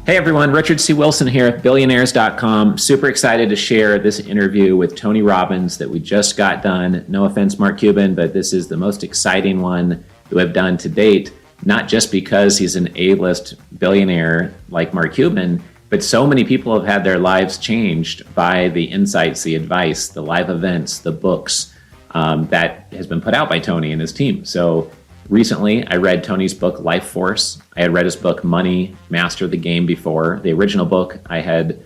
Hey everyone, Richard C. Wilson here at Billionaires.com. Super excited to share this interview with Tony Robbins that we just got done. No offense, Mark Cuban, but this is the most exciting one that we've done to date, not just because he's an A-list billionaire like Mark Cuban, but so many people have had their lives changed by the insights, the advice, the live events, the books that has been put out by Tony and his team. So recently, I read Tony's book, Life Force. I had read his book, Money, Master the Game before. The original book I had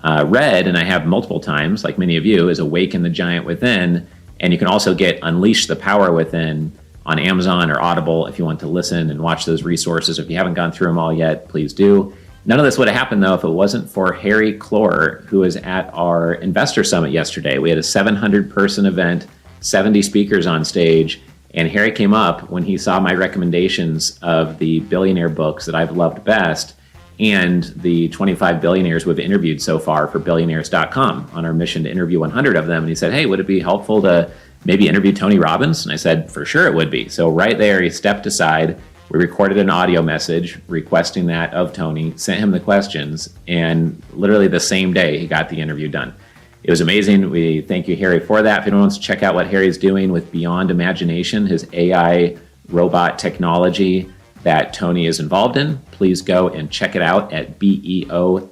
read, and I have multiple times, like many of you, is Awaken the Giant Within. And you can also get Unleash the Power Within on Amazon or Audible if you want to listen and watch those resources. If you haven't gone through them all yet, please do. None of this would have happened, though, if it wasn't for Harry Clore, who was at our Investor Summit yesterday. We had a 700-person event, 70 speakers on stage. And Harry came up when he saw my recommendations of the billionaire books that I've loved best and the 25 billionaires we've interviewed so far for Billionaires.com on our mission to interview 100 of them. And he said, hey, would it be helpful to maybe interview Tony Robbins? And I said, for sure it would be. So right there, he stepped aside. We recorded an audio message requesting that of Tony, sent him the questions, and literally the same day he got the interview done. It was amazing. We thank you, Harry, for that. If anyone wants to check out what Harry's doing with Beyond Imagination, his AI robot technology that Tony is involved in, please go and check it out at beomni.ai.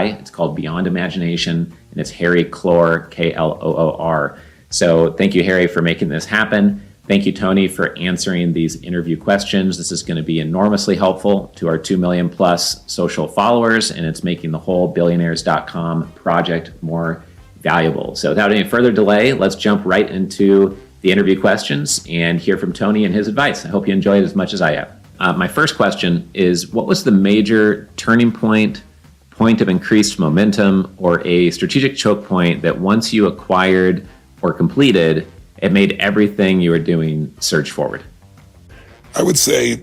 It's called Beyond Imagination, and it's Harry Clore, Kloor. So thank you, Harry, for making this happen. Thank you, Tony, for answering these interview questions. This is going to be enormously helpful to our 2 million plus social followers, and it's making the whole Billionaires.com project more valuable. So without any further delay, let's jump right into the interview questions and hear from Tony and his advice. I hope you enjoyed it as much as I have. My first question is, what was the major turning point of increased momentum, or a strategic choke point that once you acquired or completed, it made everything you were doing surge forward? I would say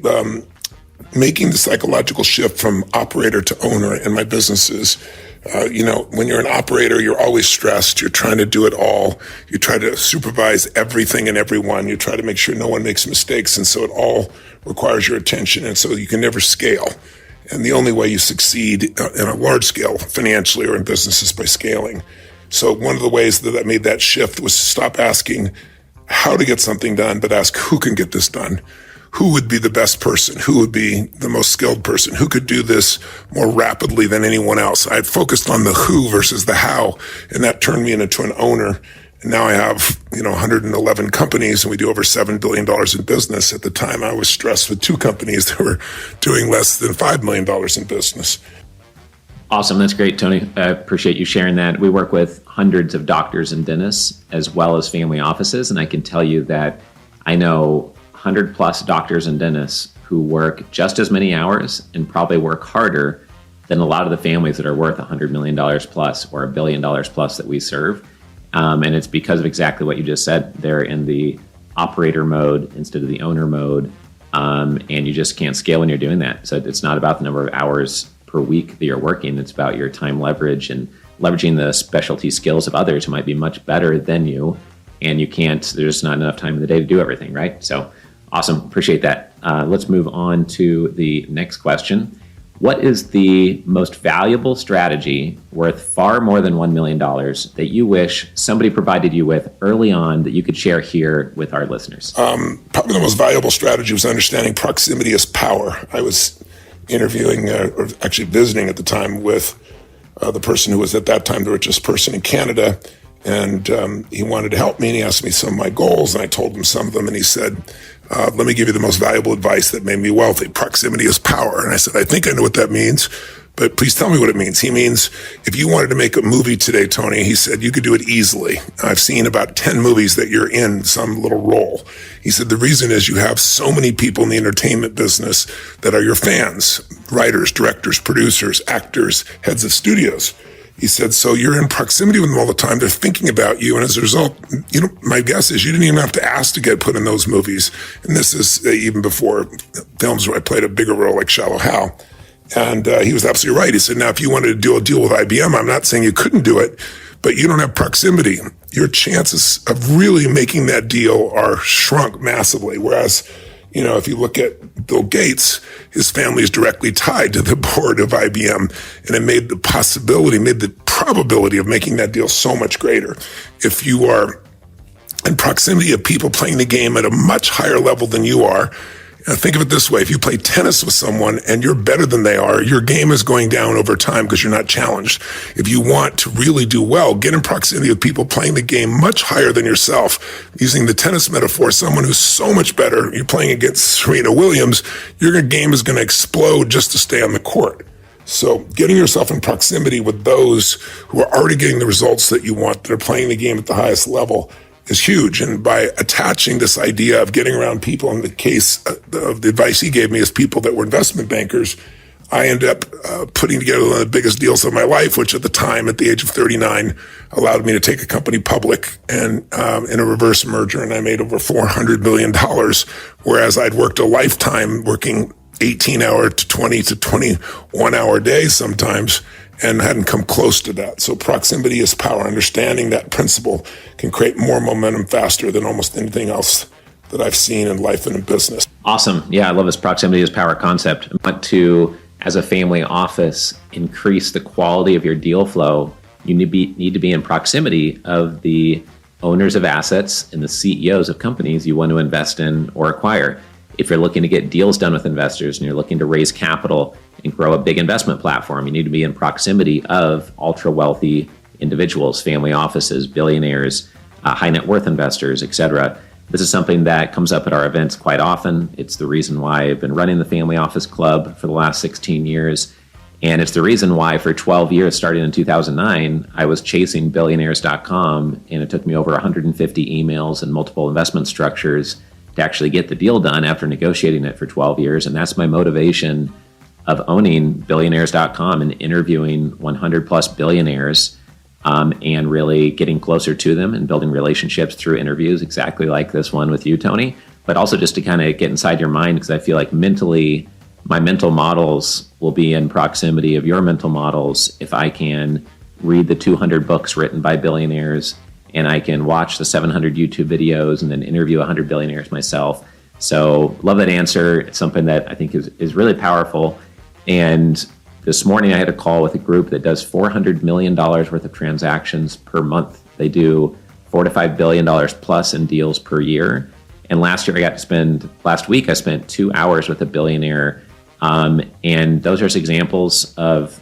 making the psychological shift from operator to owner in my businesses. When you're an operator, you're always stressed. You're trying to do it all. You try to supervise everything and everyone. You try to make sure no one makes mistakes. And so it all requires your attention. And so you can never scale. And the only way you succeed in a large scale financially or in business is by scaling. So one of the ways that I made that shift was to stop asking how to get something done, but ask who can get this done. Who would be the best person? Who would be the most skilled person? Who could do this more rapidly than anyone else? I had focused on the who versus the how, and that turned me into an owner. And now I have, 111 companies, and we do over $7 billion in business. At the time, I was stressed with 2 companies that were doing less than $5 million in business. Awesome. That's great, Tony. I appreciate you sharing that. We work with hundreds of doctors and dentists as well as family offices. And I can tell you that I know 100 plus doctors and dentists who work just as many hours and probably work harder than a lot of the families that are worth $100 million plus or $1 billion plus that we serve. And it's because of exactly what you just said. They're in the operator mode instead of the owner mode. And you just can't scale when you're doing that. So it's not about the number of hours per week that you're working. It's about your time leverage and leveraging the specialty skills of others who might be much better than you. And you can't, there's not enough time in the day to do everything, right? So awesome. Appreciate that. Let's move on to the next question. What is the most valuable strategy worth far more than $1 million that you wish somebody provided you with early on that you could share here with our listeners? Probably the most valuable strategy was understanding proximity is power. I was interviewing, or actually visiting at the time with the person who was at that time the richest person in Canada. And he wanted to help me, and he asked me some of my goals, and I told him some of them, and he said, let me give you the most valuable advice that made me wealthy. Proximity is power. And I said, I think I know what that means, but please tell me what it means. He means, if you wanted to make a movie today, Tony, he said, you could do it easily. I've seen about 10 movies that you're in some little role. He said, the reason is you have so many people in the entertainment business that are your fans, writers, directors, producers, actors, heads of studios. He said, so you're in proximity with them all the time. They're thinking about you. And as a result, my guess is you didn't even have to ask to get put in those movies. And this is even before films where I played a bigger role like Shallow Hal. And he was absolutely right. He said, now, if you wanted to do a deal with IBM, I'm not saying you couldn't do it, but you don't have proximity, your chances of really making that deal are shrunk massively. Whereas, if you look at Bill Gates, his family is directly tied to the board of IBM, and it made the probability of making that deal so much greater. If you are in proximity of people playing the game at a much higher level than you are, think of it this way. If you play tennis with someone and you're better than they are, your game is going down over time because you're not challenged. If you want to really do well, get in proximity with people playing the game much higher than yourself. Using the tennis metaphor, someone who's so much better, you're playing against Serena Williams, your game is going to explode just to stay on the court. So getting yourself in proximity with those who are already getting the results that you want, that are playing the game at the highest level, is huge. And by attaching this idea of getting around people, in the case of the advice he gave me as people that were investment bankers, I ended up putting together one of the biggest deals of my life, which at the time, at the age of 39, allowed me to take a company public and in a reverse merger, and I made over $400 million, whereas I'd worked a lifetime working 18-hour to 20 to 21-hour days sometimes, and hadn't come close to that. So proximity is power. Understanding that principle can create more momentum faster than almost anything else that I've seen in life and in business. Awesome. Yeah, I love this proximity is power concept. But to, as a family office, increase the quality of your deal flow, you need to be in proximity of the owners of assets and the CEOs of companies you want to invest in or acquire. If you're looking to get deals done with investors and you're looking to raise capital and grow a big investment platform, you need to be in proximity of ultra wealthy individuals, family offices, billionaires, high net worth investors, etc. This is something that comes up at our events quite often. It's the reason why I've been running the Family Office Club for the last 16 years. And it's the reason why for 12 years, starting in 2009, I was chasing Billionaires.com, and it took me over 150 emails and multiple investment structures to actually get the deal done after negotiating it for 12 years. And that's my motivation of owning Billionaires.com and interviewing 100 plus billionaires and really getting closer to them and building relationships through interviews, exactly like this one with you, Tony, but also just to kind of get inside your mind, because I feel like mentally, my mental models will be in proximity of your mental models if I can read the 200 books written by billionaires, and I can watch the 700 YouTube videos and then interview 100 billionaires myself. So love that answer. It's something that I think is really powerful. And this morning I had a call with a group that does $400 million worth of transactions per month. They do $4 to $5 billion plus in deals per year. And last week I spent 2 hours with a billionaire. And those are just examples of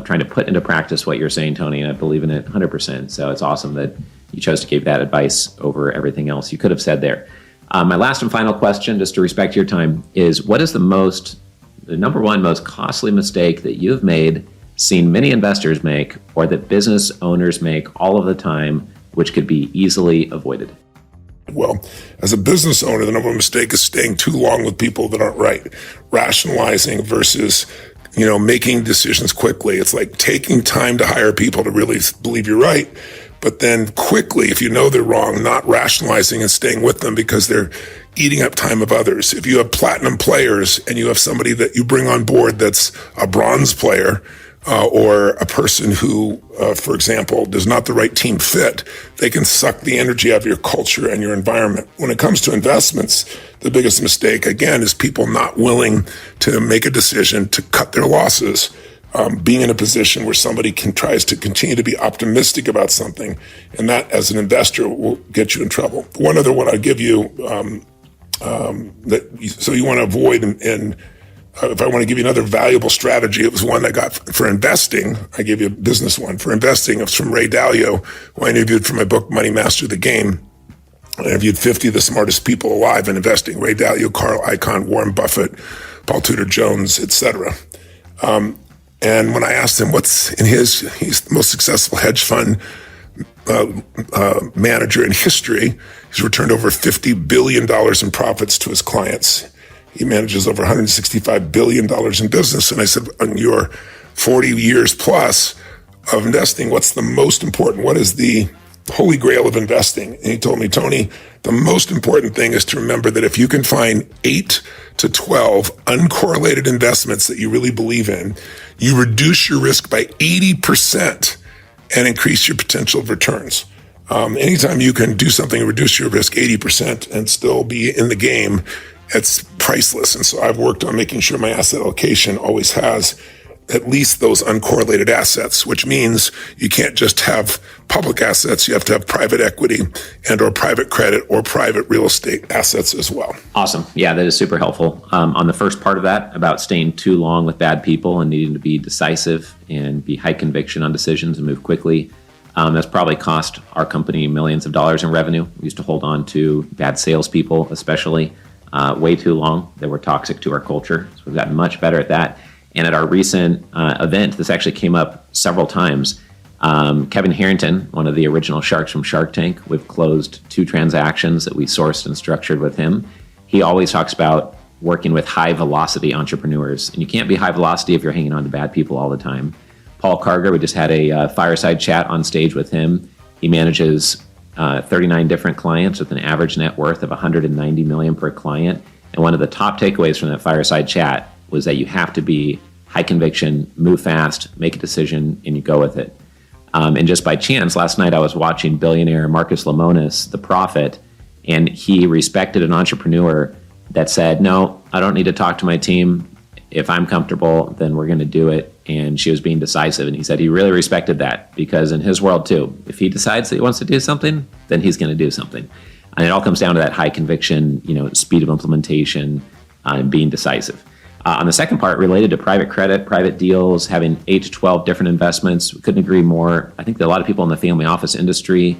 trying to put into practice what you're saying, Tony, and I believe in it 100%. So it's awesome that you chose to give that advice over everything else you could have said there. My last and final question, just to respect your time, is what is the number one most costly mistake that you've made, seen many investors make, or that business owners make all of the time, which could be easily avoided? Well, as a business owner, the number one mistake is staying too long with people that aren't right. Rationalizing versus, making decisions quickly. It's like taking time to hire people to really believe you're right, but then quickly, if you know they're wrong, not rationalizing and staying with them because they're eating up time of others. If you have platinum players and you have somebody that you bring on board that's a bronze player, or a person who, for example, does not the right team fit, they can suck the energy out of your culture and your environment. When it comes to investments, the biggest mistake, again, is people not willing to make a decision to cut their losses. Being in a position where somebody tries to continue to be optimistic about something, and that, as an investor, will get you in trouble. One other one I'll give you, so you want to avoid, and if I want to give you another valuable strategy, it was one I got for investing. I gave you a business one. For investing, it's from Ray Dalio, who I interviewed for my book, Money Master the Game. I interviewed 50 of the smartest people alive in investing: Ray Dalio, Carl Icahn, Warren Buffett, Paul Tudor Jones, etc. And when I asked him what's in he's the most successful hedge fund manager in history. He's returned over $50 billion in profits to his clients. He manages over $165 billion in business. And I said, on your 40 years plus of investing, what's the most important? What is the holy grail of investing? And he told me, Tony, the most important thing is to remember that if you can find 8 to 12 uncorrelated investments that you really believe in, you reduce your risk by 80%. and increase your potential returns. Anytime you can do something, reduce your risk 80% and still be in the game, it's priceless. And so I've worked on making sure my asset allocation always has at least those uncorrelated assets, which means you can't just have public assets. You have to have private equity and or private credit or private real estate assets as well. Awesome. Yeah, that is super helpful. On the first part of that, about staying too long with bad people and needing to be decisive and be high conviction on decisions and move quickly, that's probably cost our company millions of dollars in revenue. We used to hold on to bad salespeople, especially, way too long. They were toxic to our culture. So we've gotten much better at that. And at our recent event, this actually came up several times. Kevin Harrington, one of the original sharks from Shark Tank, we've closed 2 transactions that we sourced and structured with him. He always talks about working with high velocity entrepreneurs. And you can't be high velocity if you're hanging on to bad people all the time. Paul Karger, we just had a fireside chat on stage with him. He manages 39 different clients with an average net worth of $190 million per client. And one of the top takeaways from that fireside chat was that you have to be high conviction, move fast, make a decision, and you go with it. And just by chance, last night I was watching Billionaire Marcus Lemonis, The Prophet, and he respected an entrepreneur that said, no, I don't need to talk to my team. If I'm comfortable, then we're going to do it. And she was being decisive. And he said he really respected that because in his world too, if he decides that he wants to do something, then he's going to do something. And it all comes down to that high conviction, speed of implementation, and being decisive. On the second part, related to private credit, private deals, having 8 to 12 different investments, we couldn't agree more. I think that a lot of people in the family office industry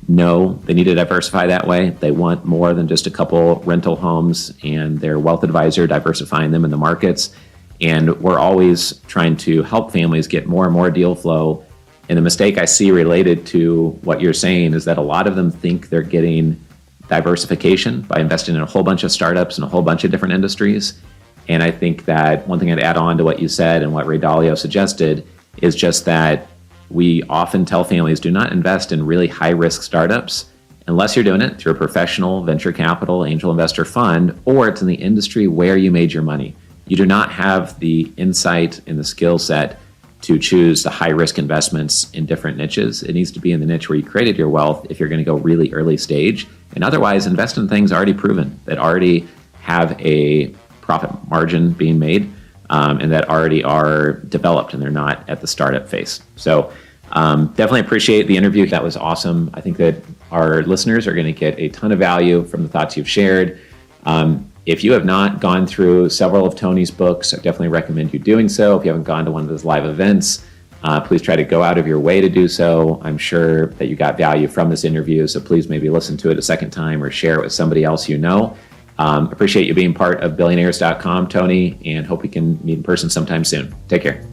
know they need to diversify that way. They want more than just a couple rental homes, and their wealth advisor diversifying them in the markets. And we're always trying to help families get more and more deal flow. And the mistake I see related to what you're saying is that a lot of them think they're getting diversification by investing in a whole bunch of startups and a whole bunch of different industries. And I think that one thing I'd add on to what you said and what Ray Dalio suggested is just that we often tell families do not invest in really high-risk startups unless you're doing it through a professional venture capital angel investor fund or it's in the industry where you made your money. You do not have the insight and the skill set to choose the high-risk investments in different niches. It needs to be in the niche where you created your wealth if you're going to go really early stage. And otherwise, invest in things already proven that already have a profit margin being made and that already are developed and they're not at the startup phase. So definitely appreciate the interview. That was awesome. I think that our listeners are going to get a ton of value from the thoughts you've shared. If you have not gone through several of Tony's books, I definitely recommend you doing so. If you haven't gone to one of his live events, please try to go out of your way to do so. I'm sure that you got value from this interview, so please maybe listen to it a second time or share it with somebody else you know. Appreciate you being part of Billionaires.com, Tony, and hope we can meet in person sometime soon. Take care.